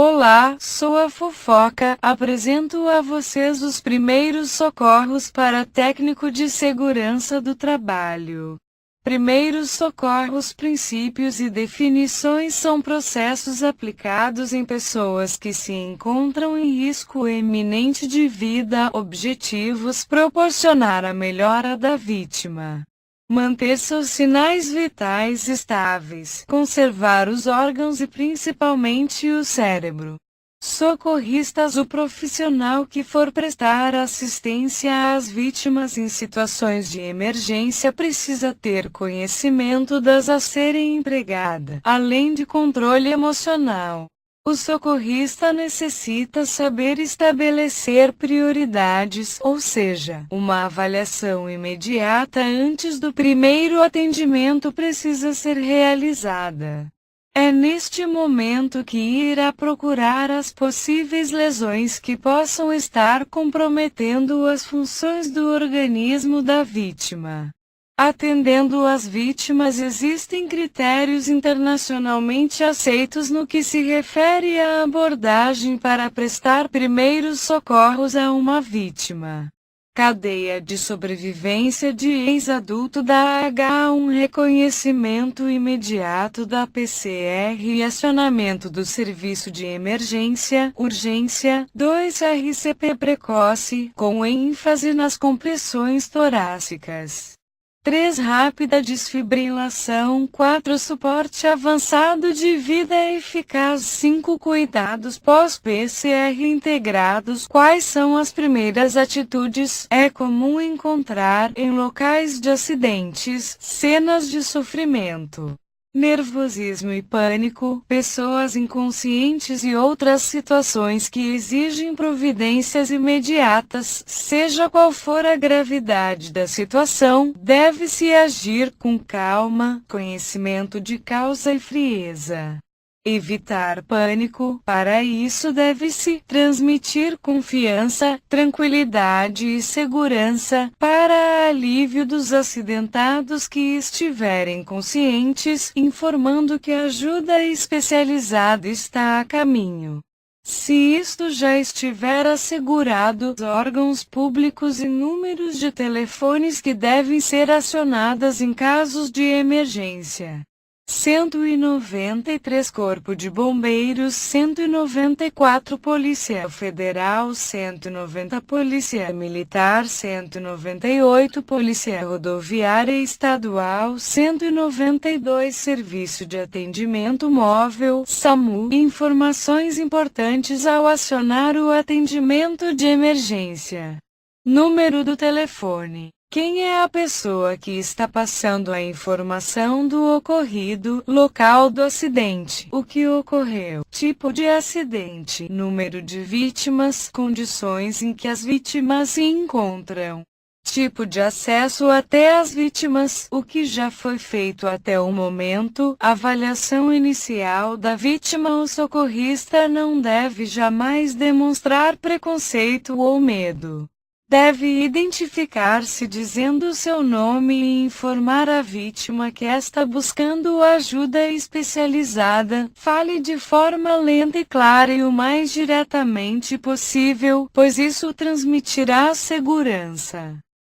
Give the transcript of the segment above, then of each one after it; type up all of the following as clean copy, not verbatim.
Olá, sou a Fofoca, apresento a vocês os primeiros socorros para técnico de segurança do trabalho. Primeiros socorros, princípios e definições são processos aplicados em pessoas que se encontram em risco eminente de vida, objetivos proporcionar a melhora da vítima. Manter seus sinais vitais estáveis, conservar os órgãos e principalmente o cérebro. Socorristas: o profissional que for prestar assistência às vítimas em situações de emergência precisa ter conhecimento das a serem empregada, além de controle emocional. O socorrista necessita saber estabelecer prioridades, ou seja, uma avaliação imediata antes do primeiro atendimento precisa ser realizada. É neste momento que irá procurar as possíveis lesões que possam estar comprometendo as funções do organismo da vítima. Atendendo às vítimas, existem critérios internacionalmente aceitos no que se refere à abordagem para prestar primeiros socorros a uma vítima. Cadeia de sobrevivência de ex-adulto da H1, reconhecimento imediato da PCR e acionamento do serviço de emergência, urgência. 2. RCP precoce, com ênfase nas compressões torácicas. 3. Rápida desfibrilação. 4. Suporte avançado de vida eficaz. 5. Cuidados pós-PCR integrados. Quais são as primeiras atitudes? É comum encontrar, em locais de acidentes, cenas de sofrimento, nervosismo e pânico, pessoas inconscientes e outras situações que exigem providências imediatas. Seja qual for a gravidade da situação, deve-se agir com calma, conhecimento de causa e frieza. Evitar pânico. Para isso deve-se transmitir confiança, tranquilidade e segurança para alívio dos acidentados que estiverem conscientes, informando que a ajuda especializada está a caminho. Se isto já estiver assegurado, órgãos públicos e números de telefones que devem ser acionados em casos de emergência. 193 Corpo de Bombeiros, 194 Polícia Federal, 190 Polícia Militar, 198 Polícia Rodoviária Estadual, 192 Serviço de Atendimento Móvel, SAMU. Informações importantes ao acionar o atendimento de emergência. Número do telefone. Quem é a pessoa que está passando a informação do ocorrido, local do acidente, o que ocorreu, tipo de acidente, número de vítimas, condições em que as vítimas se encontram, tipo de acesso até as vítimas, o que já foi feito até o momento, avaliação inicial da vítima. O socorrista não deve jamais demonstrar preconceito ou medo. Deve identificar-se dizendo seu nome e informar a vítima que está buscando ajuda especializada. Fale de forma lenta e clara e o mais diretamente possível, pois isso transmitirá segurança.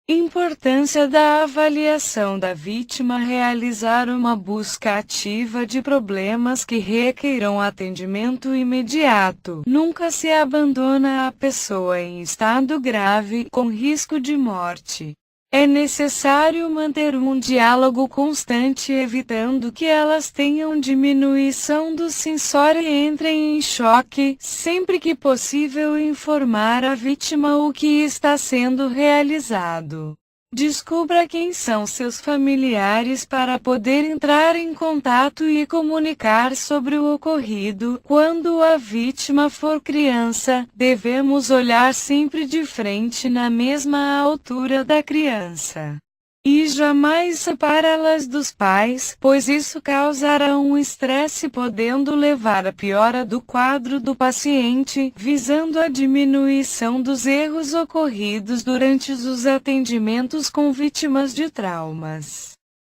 Importância da avaliação da vítima. Realizar uma busca ativa de problemas que requeiram atendimento imediato. Nunca se abandona a pessoa em estado grave, com risco de morte. É necessário manter um diálogo constante, evitando que elas tenham diminuição do sensório e entrem em choque. Sempre que possível, informar a vítima o que está sendo realizado. Descubra quem são seus familiares para poder entrar em contato e comunicar sobre o ocorrido. Quando a vítima for criança, devemos olhar sempre de frente na mesma altura da criança. E jamais separá-las dos pais, pois isso causará um estresse podendo levar à piora do quadro do paciente, visando a diminuição dos erros ocorridos durante os atendimentos com vítimas de traumas.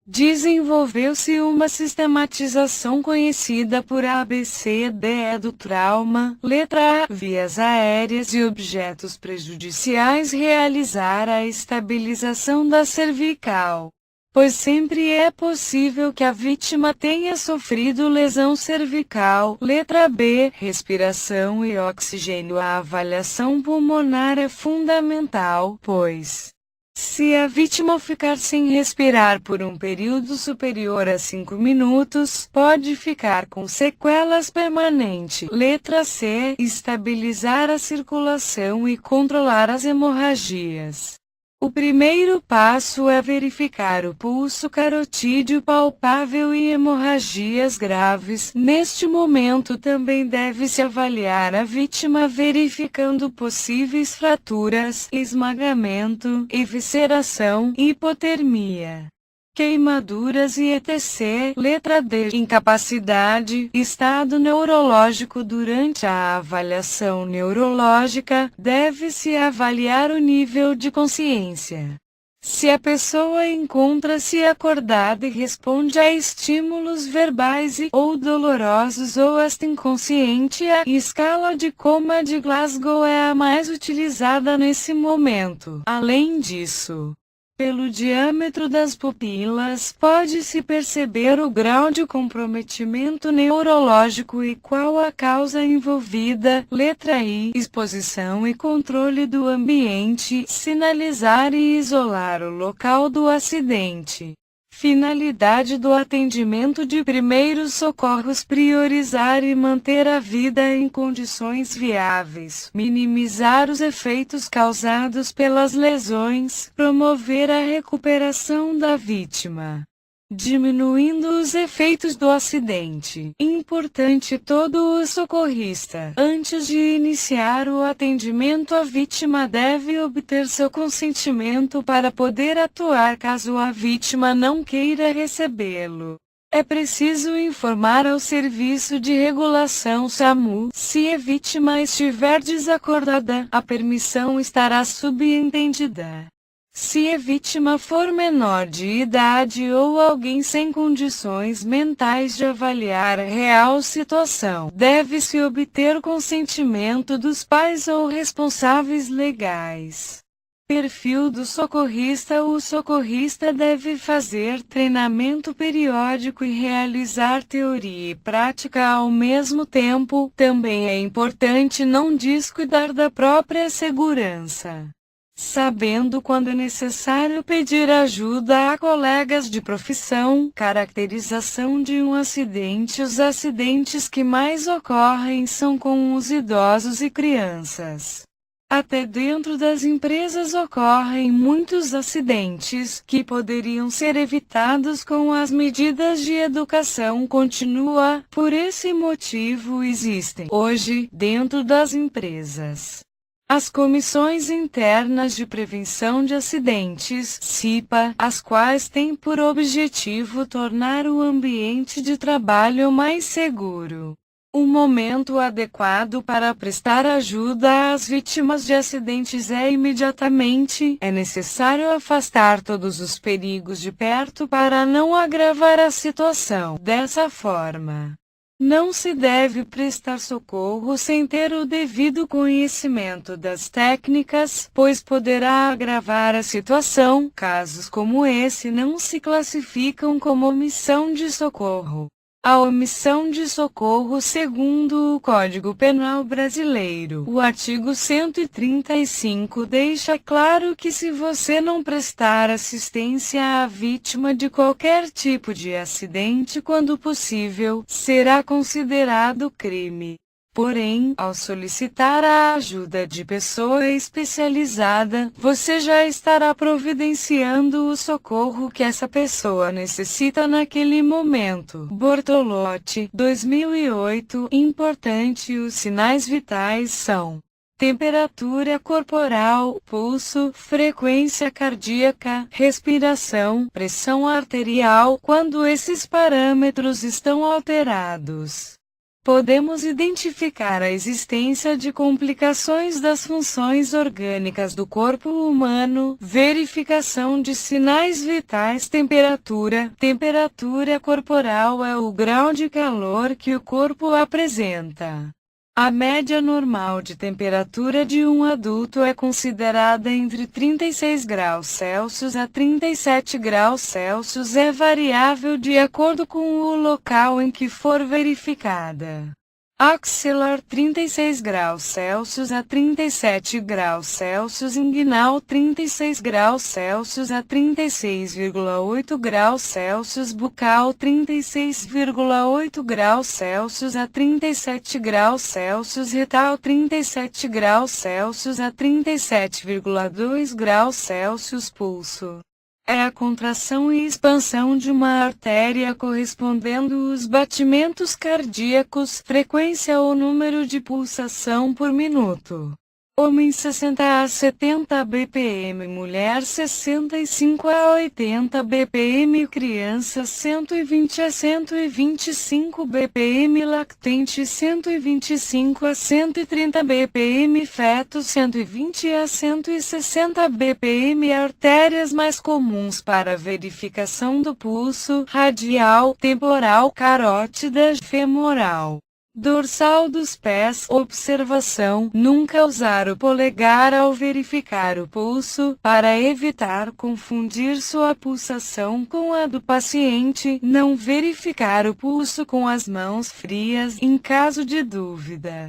Desenvolveu-se uma sistematização conhecida por ABCDE do trauma. Letra A. Vias aéreas e objetos prejudiciais. Realizar a estabilização da cervical, pois sempre é possível que a vítima tenha sofrido lesão cervical. Letra B. Respiração e oxigênio. A avaliação pulmonar é fundamental, pois se a vítima ficar sem respirar por um período superior a 5 minutos, pode ficar com sequelas permanentes. Letra C. Estabilizar a circulação e controlar as hemorragias. O primeiro passo é verificar o pulso carotídeo palpável e hemorragias graves. Neste momento também deve-se avaliar a vítima verificando possíveis fraturas, esmagamento, evisceração, hipotermia, queimaduras e etc. Letra D. Incapacidade. Estado neurológico. Durante a avaliação neurológica, deve-se avaliar o nível de consciência. Se a pessoa encontra-se acordada e responde a estímulos verbais ou dolorosos ou está inconsciente, a escala de coma de Glasgow é a mais utilizada nesse momento. Além disso, pelo diâmetro das pupilas, pode-se perceber o grau de comprometimento neurológico e qual a causa envolvida. Letra I. Exposição e controle do ambiente. Sinalizar e isolar o local do acidente. Finalidade do atendimento de primeiros socorros: priorizar e manter a vida em condições viáveis, minimizar os efeitos causados pelas lesões, promover a recuperação da vítima, diminuindo os efeitos do acidente. Importante: todo o socorrista, antes de iniciar o atendimento à vítima, deve obter seu consentimento para poder atuar caso a vítima não queira recebê-lo. É preciso informar ao Serviço de Regulação SAMU. Se a vítima estiver desacordada, a permissão estará subentendida. Se a vítima for menor de idade ou alguém sem condições mentais de avaliar a real situação, deve-se obter o consentimento dos pais ou responsáveis legais. Perfil do socorrista: o socorrista deve fazer treinamento periódico e realizar teoria e prática ao mesmo tempo. Também é importante não descuidar da própria segurança, sabendo quando é necessário pedir ajuda a colegas de profissão. Caracterização de um acidente: os acidentes que mais ocorrem são com os idosos e crianças. Até dentro das empresas ocorrem muitos acidentes que poderiam ser evitados com as medidas de educação contínua. Por esse motivo existem hoje, dentro das empresas, as Comissões Internas de Prevenção de Acidentes, CIPA, as quais têm por objetivo tornar o ambiente de trabalho mais seguro. O momento adequado para prestar ajuda às vítimas de acidentes é imediatamente. É necessário afastar todos os perigos de perto para não agravar a situação. Dessa forma, não se deve prestar socorro sem ter o devido conhecimento das técnicas, pois poderá agravar a situação. Casos como esse não se classificam como omissão de socorro. A omissão de socorro, segundo o Código Penal Brasileiro, o artigo 135 deixa claro que se você não prestar assistência à vítima de qualquer tipo de acidente quando possível, será considerado crime. Porém, ao solicitar a ajuda de pessoa especializada, você já estará providenciando o socorro que essa pessoa necessita naquele momento. Bortolotti, 2008. Importante: os sinais vitais são temperatura corporal, pulso, frequência cardíaca, respiração, pressão arterial. Quando esses parâmetros estão alterados, podemos identificar a existência de complicações das funções orgânicas do corpo humano, verificação de sinais vitais. Temperatura corporal é o grau de calor que o corpo apresenta. A média normal de temperatura de um adulto é considerada entre 36 graus Celsius a 37 graus Celsius. É variável de acordo com o local em que for verificada. Axilar 36 graus Celsius a 37 graus Celsius. Inguinal 36 graus Celsius a 36,8 graus Celsius. Bucal 36,8 graus Celsius a 37 graus Celsius. Retal 37 graus Celsius a 37,2 graus Celsius. Pulso é a contração e expansão de uma artéria correspondendo os batimentos cardíacos, frequência ou número de pulsação por minuto. Homem 60 a 70 bpm, mulher 65 a 80 bpm, criança 120 a 125 bpm, lactente 125 a 130 bpm, feto 120 a 160 bpm. Artérias mais comuns para verificação do pulso: radial, temporal, carótida, femoral. Dorsal dos pés. Observação: nunca usar o polegar ao verificar o pulso, para evitar confundir sua pulsação com a do paciente. Não verificar o pulso com as mãos frias, em caso de dúvida.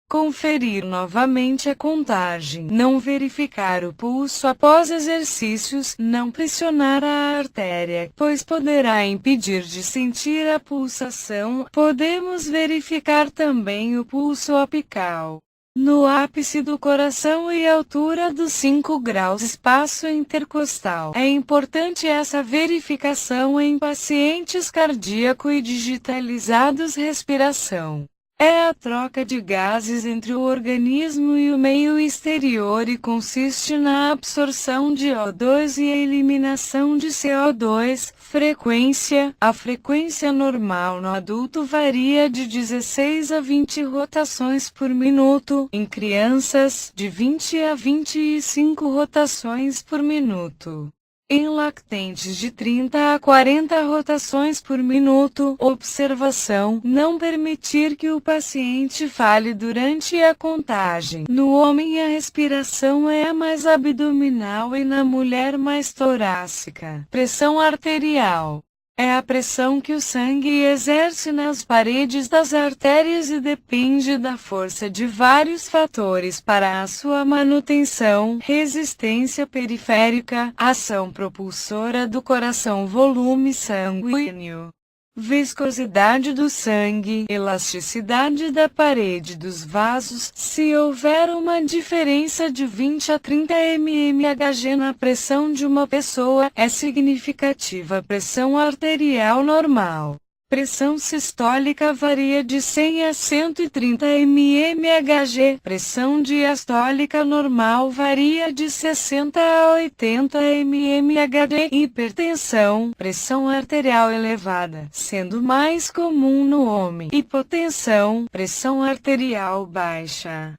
Conferir novamente a contagem. Não verificar o pulso após exercícios. Não pressionar a artéria, pois poderá impedir de sentir a pulsação. Podemos verificar também o pulso apical. No ápice do coração e altura dos 5 graus, espaço intercostal. É importante essa verificação em pacientes cardíaco e digitalizados. Respiração é a troca de gases entre o organismo e o meio exterior e consiste na absorção de O2 e a eliminação de CO2. Frequência: a frequência normal no adulto varia de 16 a 20 rotações por minuto, em crianças, de 20 a 25 rotações por minuto. Em lactentes, de 30 a 40 rotações por minuto. Observação: não permitir que o paciente fale durante a contagem. No homem a respiração é a mais abdominal e na mulher mais torácica. Pressão arterial é a pressão que o sangue exerce nas paredes das artérias e depende da força de vários fatores para a sua manutenção: resistência periférica, ação propulsora do coração, volume sanguíneo, viscosidade do sangue, elasticidade da parede dos vasos. Se houver uma diferença de 20 a 30 mmHg na pressão de uma pessoa, é significativa pressão arterial normal. Pressão sistólica varia de 100 a 130 mmHg. Pressão diastólica normal varia de 60 a 80 mmHg. Hipertensão, pressão arterial elevada, sendo mais comum no homem. Hipotensão, pressão arterial baixa,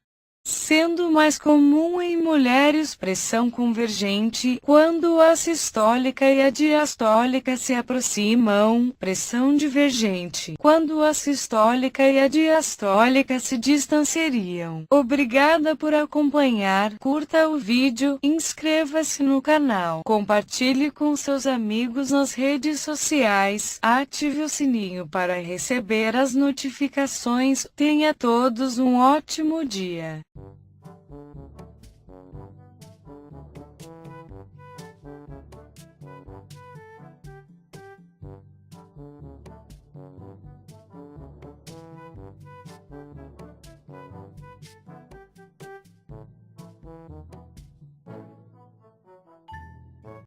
sendo mais comum em mulheres. Pressão convergente, quando a sistólica e a diastólica se aproximam. Pressão divergente, quando a sistólica e a diastólica se distanciariam. Obrigada por acompanhar, curta o vídeo, inscreva-se no canal, compartilhe com seus amigos nas redes sociais, ative o sininho para receber as notificações. Tenha todos um ótimo dia.